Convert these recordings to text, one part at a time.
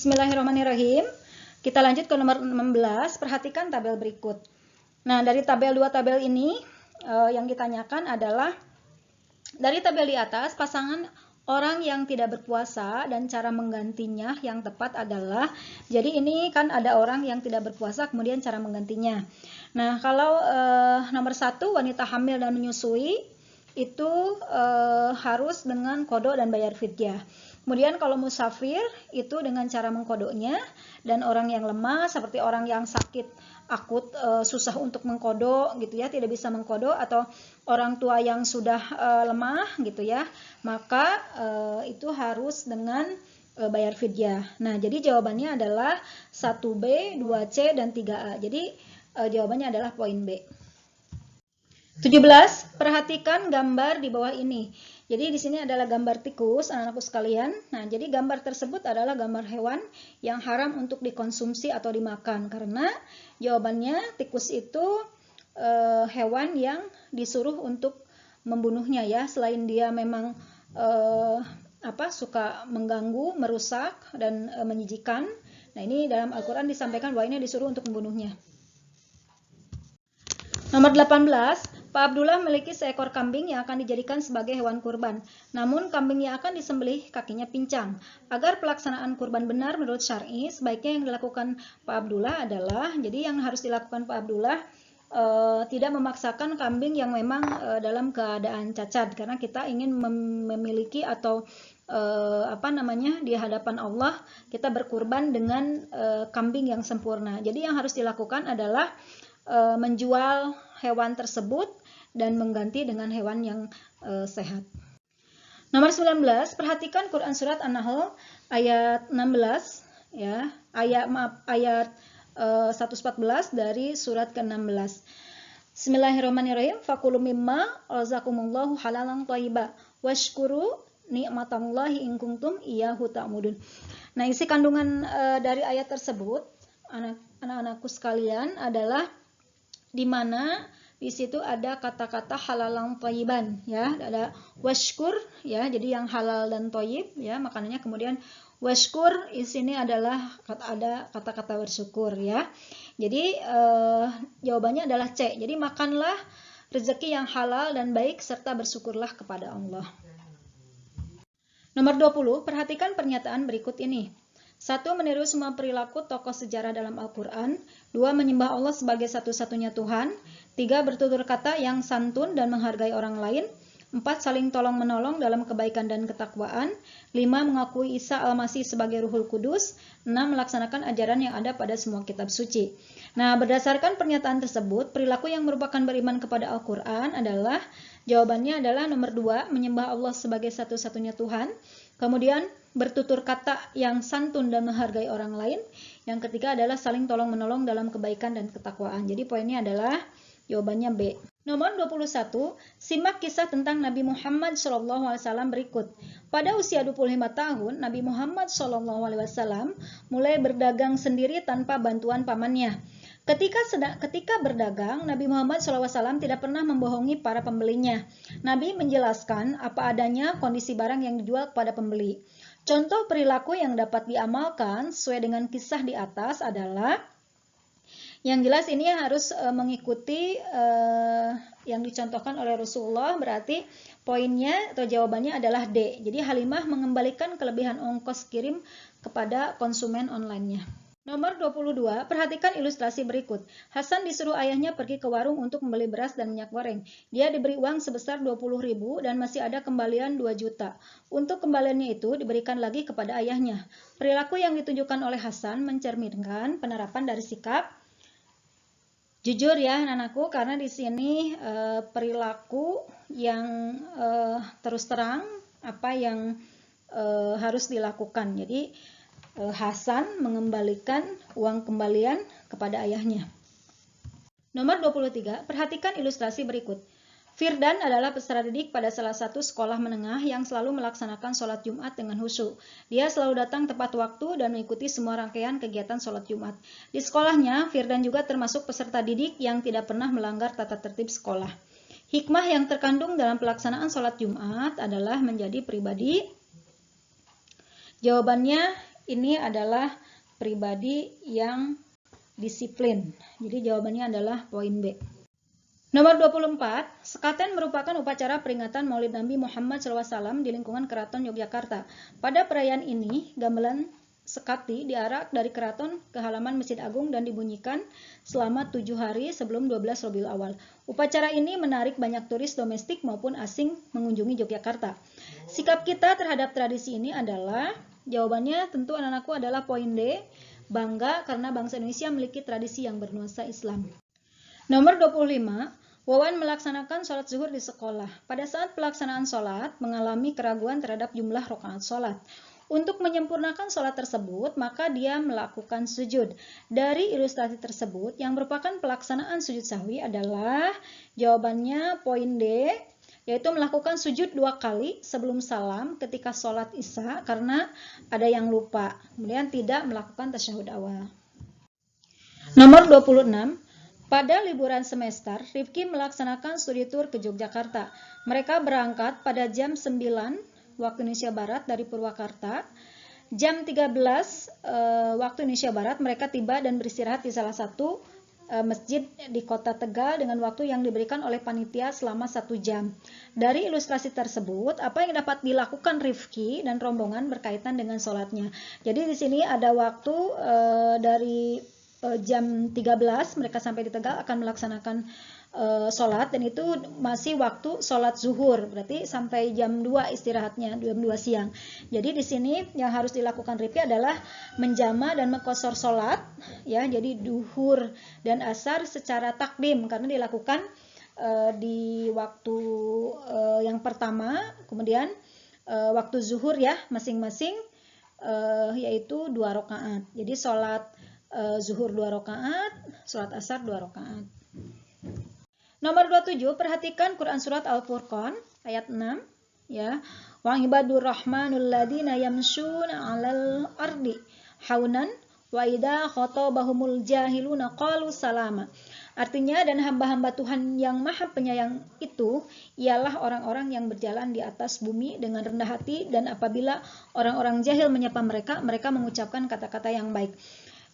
Bismillahirrahmanirrahim. Kita lanjut ke nomor 16. Perhatikan tabel berikut. Nah, dari dua tabel ini yang ditanyakan adalah dari tabel di atas, pasangan orang yang tidak berpuasa dan cara menggantinya yang tepat adalah, jadi ini kan ada orang yang tidak berpuasa kemudian cara menggantinya. Nah, kalau nomor 1 wanita hamil dan menyusui itu harus dengan kodok dan bayar fidyah. Kemudian kalau musafir itu dengan cara mengkodoknya, dan orang yang lemah seperti orang yang sakit akut susah untuk mengkodok gitu ya, tidak bisa mengkodok, atau orang tua yang sudah lemah gitu ya, maka itu harus dengan bayar fidyah. Nah, jadi jawabannya adalah 1B, 2C, dan 3A. Jadi jawabannya adalah poin B. 17. Perhatikan gambar di bawah ini. Jadi di sini adalah gambar tikus, anak-anakku sekalian. Nah, jadi gambar tersebut adalah gambar hewan yang haram untuk dikonsumsi atau dimakan, karena jawabannya tikus itu hewan yang disuruh untuk membunuhnya ya, selain dia memang suka mengganggu, merusak, dan menjijikan. Nah, ini dalam Al-Quran disampaikan bahwa ini disuruh untuk membunuhnya. Nomor 18. Pak Abdullah memiliki seekor kambing yang akan dijadikan sebagai hewan kurban. Namun kambing yang akan disembelih kakinya pincang. Agar pelaksanaan kurban benar menurut syar'i, sebaiknya yang dilakukan Pak Abdullah adalah, jadi yang harus dilakukan Pak Abdullah tidak memaksakan kambing yang memang dalam keadaan cacat, karena kita ingin memiliki atau di hadapan Allah kita berkurban dengan kambing yang sempurna. Jadi yang harus dilakukan adalah menjual hewan tersebut dan mengganti dengan hewan yang sehat. Nomor 19, perhatikan Quran surat An-Nahl ayat 16 ya, ayat 114 dari surat ke-16. Bismillahirrahmanirrahim. Fakulu mimma razaqakumullahu halalan thayyiba washkuru ni'matallahi in kuntum iyyahu ta'budun. Nah, isi kandungan dari ayat tersebut, anak-anakku sekalian, adalah di mana di situ ada kata-kata halalan thayyiban ya, ada washkur ya, jadi yang halal dan thayyib ya makanannya. Kemudian washkur di sini adalah ada kata-kata bersyukur ya. Jadi jawabannya adalah C. Jadi makanlah rezeki yang halal dan baik serta bersyukurlah kepada Allah. Nomor 20, perhatikan pernyataan berikut ini. 1. Meniru semua perilaku tokoh sejarah dalam Al-Quran. 2. Menyembah Allah sebagai satu-satunya Tuhan. 3. Bertutur kata yang santun dan menghargai orang lain. 4. Saling tolong-menolong dalam kebaikan dan ketakwaan. 5. Mengakui Isa Al-Masih sebagai Ruhul Kudus. 6. Melaksanakan ajaran yang ada pada semua kitab suci. Nah, berdasarkan pernyataan tersebut, perilaku yang merupakan beriman kepada Al-Quran adalah, jawabannya adalah nomor 2, menyembah Allah sebagai satu-satunya Tuhan. Kemudian bertutur kata yang santun dan menghargai orang lain. Yang ketiga adalah saling tolong-menolong dalam kebaikan dan ketakwaan. Jadi poinnya adalah jawabannya B. Nomor 21, simak kisah tentang Nabi Muhammad SAW berikut. Pada usia 25 tahun, Nabi Muhammad SAW mulai berdagang sendiri tanpa bantuan pamannya. Ketika berdagang, Nabi Muhammad SAW tidak pernah membohongi para pembelinya. Nabi menjelaskan apa adanya kondisi barang yang dijual kepada pembeli. Contoh perilaku yang dapat diamalkan sesuai dengan kisah di atas adalah, yang jelas ini harus mengikuti yang dicontohkan oleh Rasulullah, berarti poinnya atau jawabannya adalah D. Jadi Halimah mengembalikan kelebihan ongkos kirim kepada konsumen online-nya. Nomor 22, perhatikan ilustrasi berikut. Hasan disuruh ayahnya pergi ke warung untuk membeli beras dan minyak goreng. Dia diberi uang sebesar 20.000 dan masih ada kembalian 2 juta. Untuk kembaliannya itu diberikan lagi kepada ayahnya. Perilaku yang ditunjukkan oleh Hasan mencerminkan penerapan dari sikap jujur ya anakku, karena di sini perilaku yang terus terang apa yang harus dilakukan. Jadi Hasan mengembalikan uang kembalian kepada ayahnya. Nomor 23, perhatikan ilustrasi berikut. Firdan adalah peserta didik pada salah satu sekolah menengah yang selalu melaksanakan sholat Jumat dengan khusyuk. Dia selalu datang tepat waktu dan mengikuti semua rangkaian kegiatan sholat Jumat. Di sekolahnya, Firdan juga termasuk peserta didik yang tidak pernah melanggar tata tertib sekolah. Hikmah yang terkandung dalam pelaksanaan sholat Jumat adalah menjadi pribadi. Jawabannya ini adalah pribadi yang disiplin. Jadi jawabannya adalah poin B. Nomor 24, sekaten merupakan upacara peringatan Maulid Nabi Muhammad SAW di lingkungan Keraton Yogyakarta. Pada perayaan ini, gamelan sekati diarak dari keraton ke halaman Masjid Agung dan dibunyikan selama 7 hari sebelum 12 Rabiul Awal. Upacara ini menarik banyak turis domestik maupun asing mengunjungi Yogyakarta. Sikap kita terhadap tradisi ini adalah, jawabannya tentu anak-anakku adalah poin D, bangga karena bangsa Indonesia memiliki tradisi yang bernuansa Islam. Nomor 25, Wawan melaksanakan sholat zuhur di sekolah. Pada saat pelaksanaan sholat, mengalami keraguan terhadap jumlah rakaat sholat. Untuk menyempurnakan sholat tersebut, maka dia melakukan sujud. Dari ilustrasi tersebut, yang merupakan pelaksanaan sujud sahwi adalah, jawabannya poin D, yaitu melakukan sujud 2 kali sebelum salam ketika sholat isya karena ada yang lupa. Kemudian tidak melakukan tasyahud awal. Nomor 26, pada liburan semester, Rifki melaksanakan studi tour ke Yogyakarta. Mereka berangkat pada jam 9 waktu Indonesia Barat dari Purwakarta. Jam 13 waktu Indonesia Barat mereka tiba dan beristirahat di salah satu masjid di kota Tegal dengan waktu yang diberikan oleh panitia selama 1 jam. Dari ilustrasi tersebut, apa yang dapat dilakukan Rifki dan rombongan berkaitan dengan sholatnya. Jadi di sini ada waktu dari jam 13 mereka sampai di Tegal akan melaksanakan sholat, dan itu masih waktu sholat zuhur, berarti sampai jam 2 istirahatnya, jam 2 siang. Jadi di sini yang harus dilakukan Rifki adalah menjama dan mengqashar sholat, ya, jadi duhur dan asar secara takdim karena dilakukan di waktu yang pertama, kemudian waktu zuhur ya masing-masing yaitu 2 rakaat. Jadi sholat zuhur 2 rakaat, sholat asar 2 rakaat. Nomor 27, perhatikan Quran Surat Al-Furqan ayat 6 ya. Wa ibadur rahmanul ladina yamshuna 'alal ardi haunan wa idza khatabahumul jahiluna qalu salama. Artinya, dan hamba-hamba Tuhan yang Maha Penyayang itu ialah orang-orang yang berjalan di atas bumi dengan rendah hati, dan apabila orang-orang jahil menyapa mereka, mereka mengucapkan kata-kata yang baik.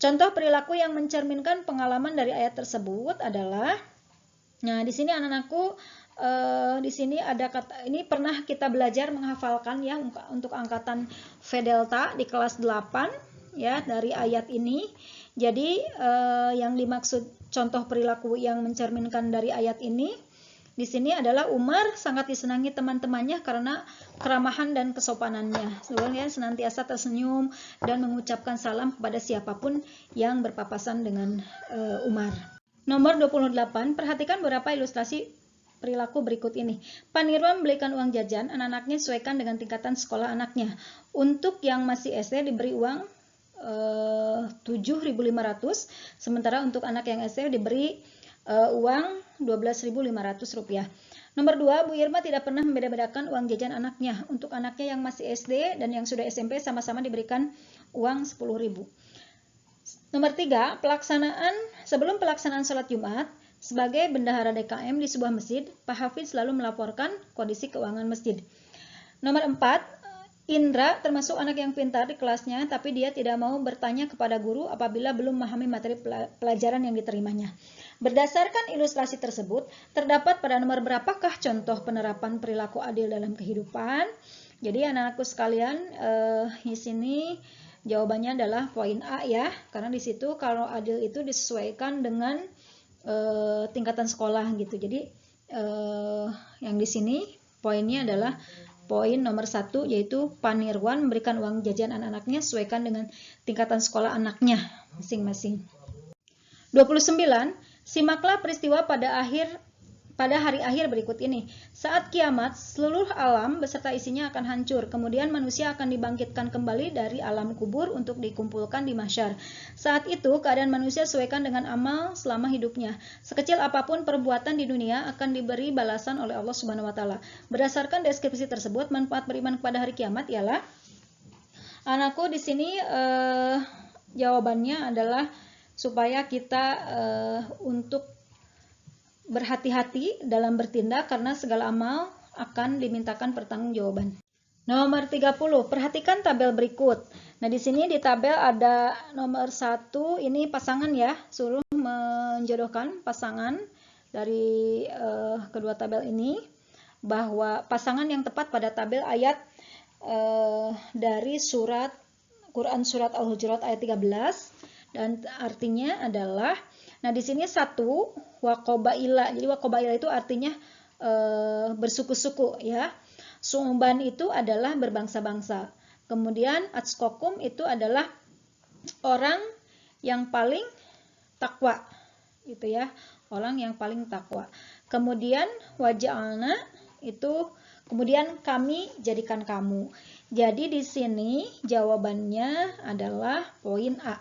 Contoh perilaku yang mencerminkan pengalaman dari ayat tersebut adalah, nah di sini anak-anakku di sini ada kata, ini pernah kita belajar menghafalkan ya untuk angkatan V Delta di kelas 8 ya dari ayat ini. Jadi yang dimaksud contoh perilaku yang mencerminkan dari ayat ini di sini adalah Umar sangat disenangi teman-temannya karena keramahan dan kesopanannya. Sebenarnya senantiasa tersenyum dan mengucapkan salam kepada siapapun yang berpapasan dengan Umar. Nomor 28, perhatikan beberapa ilustrasi perilaku berikut ini. Pak Nirwan membelikan uang jajan anak-anaknya sesuaikan dengan tingkatan sekolah anaknya. Untuk yang masih SD diberi uang 7.500, sementara untuk anak yang SD diberi uang 12.500 rupiah. Nomor 2, Bu Irma tidak pernah membeda-bedakan uang jajan anaknya. Untuk anaknya yang masih SD dan yang sudah SMP sama-sama diberikan uang 10.000. Nomor 3, sebelum pelaksanaan sholat Jumat, sebagai bendahara DKM di sebuah masjid, Pak Hafiz selalu melaporkan kondisi keuangan masjid. Nomor 4, Indra termasuk anak yang pintar di kelasnya, tapi dia tidak mau bertanya kepada guru apabila belum memahami materi pelajaran yang diterimanya. Berdasarkan ilustrasi tersebut, terdapat pada nomor berapakah contoh penerapan perilaku adil dalam kehidupan? Jadi anak-anakku sekalian, di sini jawabannya adalah poin A ya, karena di situ kalau adil itu disesuaikan dengan tingkatan sekolah gitu. Jadi yang di sini poinnya adalah poin nomor 1, yaitu Pak Nirwan memberikan uang jajan anak-anaknya sesuaikan dengan tingkatan sekolah anaknya masing-masing. 29, simaklah peristiwa pada hari akhir berikut ini. Saat kiamat, seluruh alam beserta isinya akan hancur. Kemudian manusia akan dibangkitkan kembali dari alam kubur untuk dikumpulkan di mahsyar. Saat itu, keadaan manusia sesuaikan dengan amal selama hidupnya. Sekecil apapun perbuatan di dunia akan diberi balasan oleh Allah Subhanahu wa taala. Berdasarkan deskripsi tersebut, manfaat beriman kepada hari kiamat ialah, anakku di sini jawabannya adalah supaya kita untuk berhati-hati dalam bertindak karena segala amal akan dimintakan pertanggungjawaban. Nomor 30, perhatikan tabel berikut. Nah, di sini di tabel ada nomor 1, ini pasangan ya, suruh menjodohkan pasangan dari kedua tabel ini, bahwa pasangan yang tepat pada tabel ayat dari Quran surat Al-Hujurat ayat 13, dan artinya adalah, nah di sini 1 waqobaila. Jadi waqobaila itu artinya bersuku-suku ya. Su'ban itu adalah berbangsa-bangsa. Kemudian atskokum itu adalah orang yang paling takwa, gitu ya, orang yang paling takwa. Kemudian waja'alna itu kemudian kami jadikan kamu. Jadi di sini jawabannya adalah poin A.